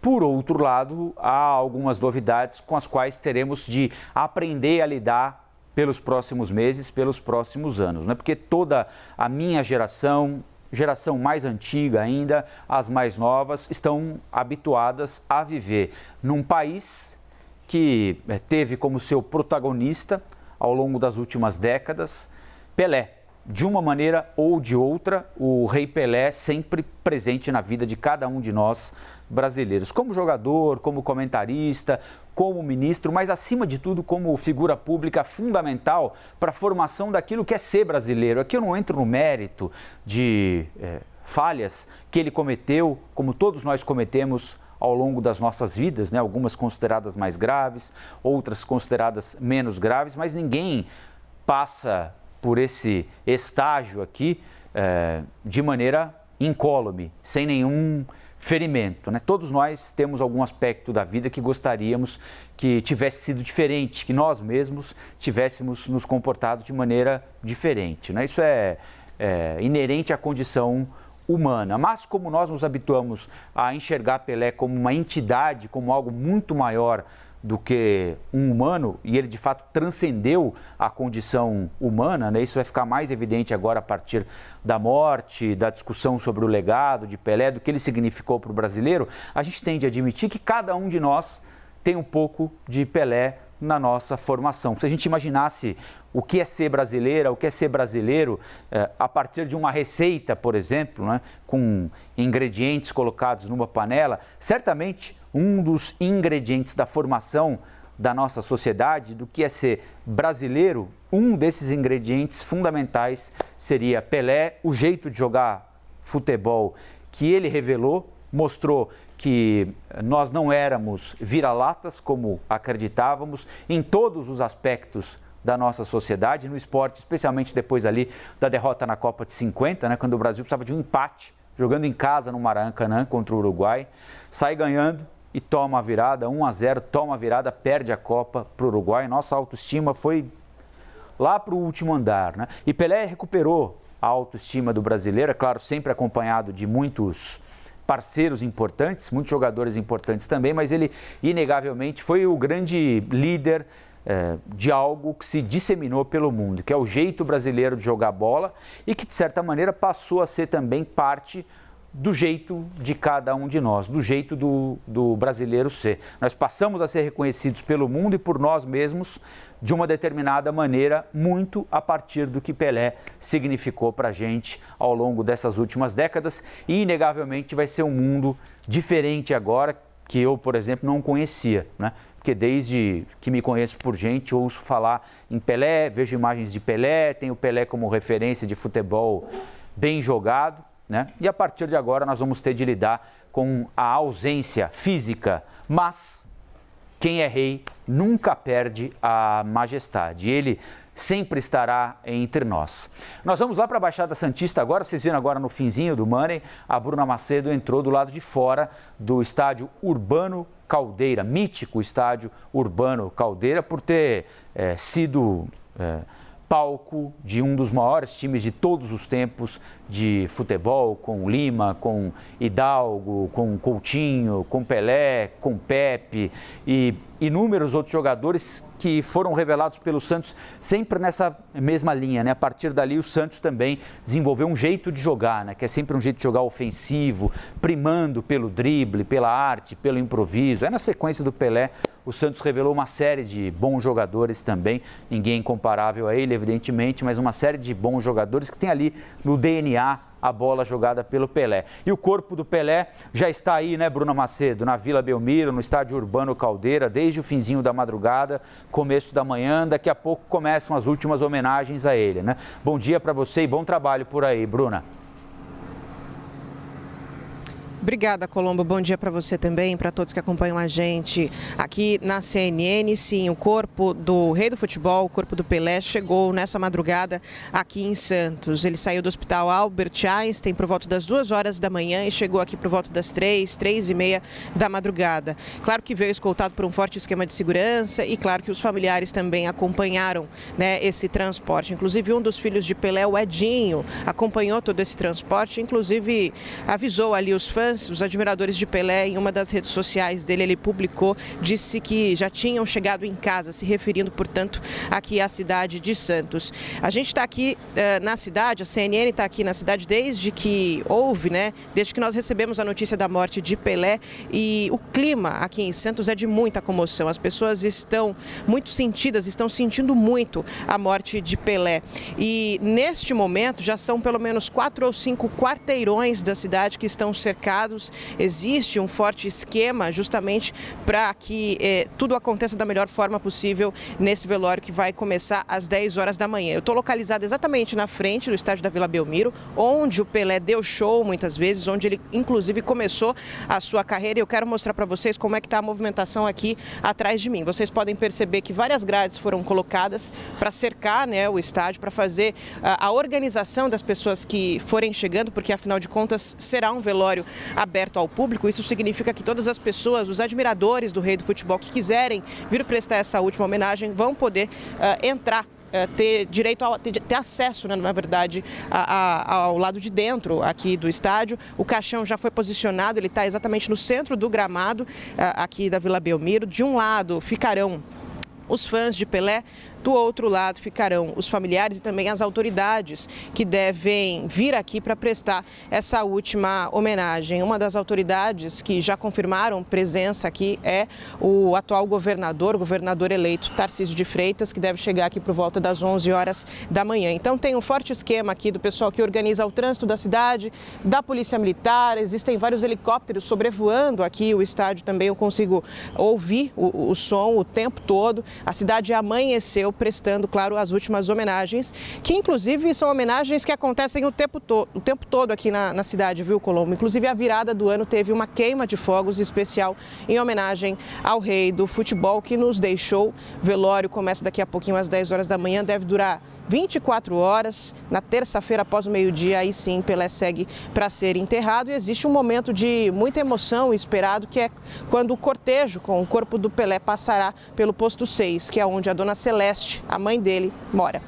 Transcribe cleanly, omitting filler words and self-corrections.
Por outro lado, há algumas novidades com as quais teremos de aprender a lidar pelos próximos meses, pelos próximos anos, né? Porque toda a minha geração mais antiga ainda, as mais novas, estão habituadas a viver num país que teve como seu protagonista, ao longo das últimas décadas, Pelé. De uma maneira ou de outra, o Rei Pelé sempre presente na vida de cada um de nós brasileiros, como jogador, como comentarista, como ministro, mas acima de tudo como figura pública fundamental para a formação daquilo que é ser brasileiro. Aqui eu não entro no mérito de falhas que ele cometeu, como todos nós cometemos ao longo das nossas vidas, né? Algumas consideradas mais graves, outras consideradas menos graves, mas ninguém passa por esse estágio aqui de maneira incólume, sem nenhum ferimento, né? Todos nós temos algum aspecto da vida que gostaríamos que tivesse sido diferente, que nós mesmos tivéssemos nos comportado de maneira diferente, né? Isso é inerente à condição humana, mas como nós nos habituamos a enxergar Pelé como uma entidade, como algo muito maior do que um humano, e ele de fato transcendeu a condição humana, né? Isso vai ficar mais evidente agora a partir da morte, da discussão sobre o legado de Pelé, do que ele significou para o brasileiro. A gente tem de admitir que cada um de nós tem um pouco de Pelé na nossa formação. Se a gente imaginasse o que é ser brasileira, o que é ser brasileiro, a partir de uma receita, por exemplo, né, com ingredientes colocados numa panela, certamente um dos ingredientes da formação da nossa sociedade, do que é ser brasileiro, um desses ingredientes fundamentais seria Pelé, o jeito de jogar futebol que ele revelou, mostrou que nós não éramos vira-latas como acreditávamos em todos os aspectos da nossa sociedade, no esporte, especialmente depois ali da derrota na Copa de 50, né, quando o Brasil precisava de um empate, jogando em casa no Maracanã contra o Uruguai, sai ganhando e toma a virada, 1-0, toma a virada, perde a Copa para o Uruguai. Nossa autoestima foi lá para o último andar, né? E Pelé recuperou a autoestima do brasileiro, é claro, sempre acompanhado de muitos parceiros importantes, muitos jogadores importantes também, mas ele inegavelmente foi o grande líder de algo que se disseminou pelo mundo, que é o jeito brasileiro de jogar bola e que de certa maneira passou a ser também parte do jeito de cada um de nós, do jeito do brasileiro ser. Nós passamos a ser reconhecidos pelo mundo e por nós mesmos de uma determinada maneira, muito a partir do que Pelé significou para a gente ao longo dessas últimas décadas, e inegavelmente vai ser um mundo diferente agora, que eu, por exemplo, não conhecia, né? Porque desde que me conheço por gente, ouço falar em Pelé, vejo imagens de Pelé, tenho Pelé como referência de futebol bem jogado, né? E a partir de agora nós vamos ter de lidar com a ausência física, mas quem é rei nunca perde a majestade, ele sempre estará entre nós. Nós vamos lá para a Baixada Santista agora, vocês viram agora no finzinho do Money, a Bruna Macedo entrou do lado de fora do estádio Urbano Caldeira, mítico estádio Urbano Caldeira, por ter sido palco de um dos maiores times de todos os tempos de futebol, com Lima, com Hidalgo, com Coutinho, com Pelé, com Pepe e inúmeros outros jogadores que foram revelados pelo Santos sempre nessa mesma linha, né? A partir dali o Santos também desenvolveu um jeito de jogar, né? Que é sempre um jeito de jogar ofensivo, primando pelo drible, pela arte, pelo improviso. Na sequência do Pelé, o Santos revelou uma série de bons jogadores também, ninguém comparável a ele, evidentemente, mas uma série de bons jogadores que tem ali no DNA a bola jogada pelo Pelé. E o corpo do Pelé já está aí, né, Bruna Macedo, na Vila Belmiro, no estádio Urbano Caldeira, desde o finzinho da madrugada, começo da manhã. Daqui a pouco começam as últimas homenagens a ele, né? Bom dia para você e bom trabalho por aí, Bruna. Obrigada, Colombo. Bom dia para você também, para todos que acompanham a gente aqui na CNN. Sim, o corpo do rei do futebol, o corpo do Pelé, chegou nessa madrugada aqui em Santos. Ele saiu do Hospital Albert Einstein por volta das 2 horas da manhã e chegou aqui por volta das 3h30 da madrugada. Claro que veio escoltado por um forte esquema de segurança e claro que os familiares também acompanharam, né, esse transporte. Inclusive um dos filhos de Pelé, o Edinho, acompanhou todo esse transporte, inclusive avisou ali os fãs fãs, os admiradores de Pelé, em uma das redes sociais dele, ele publicou, disse que já tinham chegado em casa, se referindo, portanto, aqui à cidade de Santos. A gente está aqui na cidade, a CNN está aqui na cidade desde que houve, desde que nós recebemos a notícia da morte de Pelé, e o clima aqui em Santos é de muita comoção. As pessoas estão muito sentidas, estão sentindo muito a morte de Pelé. E neste momento já são pelo menos 4 ou 5 quarteirões da cidade que estão cercados. Existe um forte esquema justamente para que tudo aconteça da melhor forma possível nesse velório que vai começar às 10 horas da manhã. Eu estou localizado exatamente na frente do estádio da Vila Belmiro, onde o Pelé deu show muitas vezes, onde ele inclusive começou a sua carreira. Eu quero mostrar para vocês como é que está a movimentação aqui atrás de mim. Vocês podem perceber que várias grades foram colocadas para cercar o estádio, para fazer a organização das pessoas que forem chegando, porque afinal de contas será um velório aberto ao público. Isso significa que todas as pessoas, os admiradores do rei do futebol que quiserem vir prestar essa última homenagem, vão poder entrar, ter direito a ter acesso, na verdade, ao lado de dentro aqui do estádio. O caixão já foi posicionado, ele está exatamente no centro do gramado aqui da Vila Belmiro. De um lado ficarão os fãs de Pelé, do outro lado ficarão os familiares e também as autoridades que devem vir aqui para prestar essa última homenagem. Uma das autoridades que já confirmaram presença aqui é o atual governador eleito Tarcísio de Freitas, que deve chegar aqui por volta das 11 horas da manhã. Então tem um forte esquema aqui do pessoal que organiza o trânsito da cidade, da Polícia Militar. Existem vários helicópteros sobrevoando aqui o estádio também. Eu consigo ouvir o som o tempo todo. A cidade amanheceu prestando, claro, as últimas homenagens, que inclusive são homenagens que acontecem o tempo todo aqui na cidade, viu, Colombo? Inclusive a virada do ano teve uma queima de fogos especial em homenagem ao rei do futebol que nos deixou. O velório começa daqui a pouquinho às 10 horas da manhã, deve durar 24 horas, na terça-feira após o meio-dia, aí sim Pelé segue para ser enterrado, e existe um momento de muita emoção esperado, que é quando o cortejo com o corpo do Pelé passará pelo posto 6, que é onde a dona Celeste, a mãe dele, mora.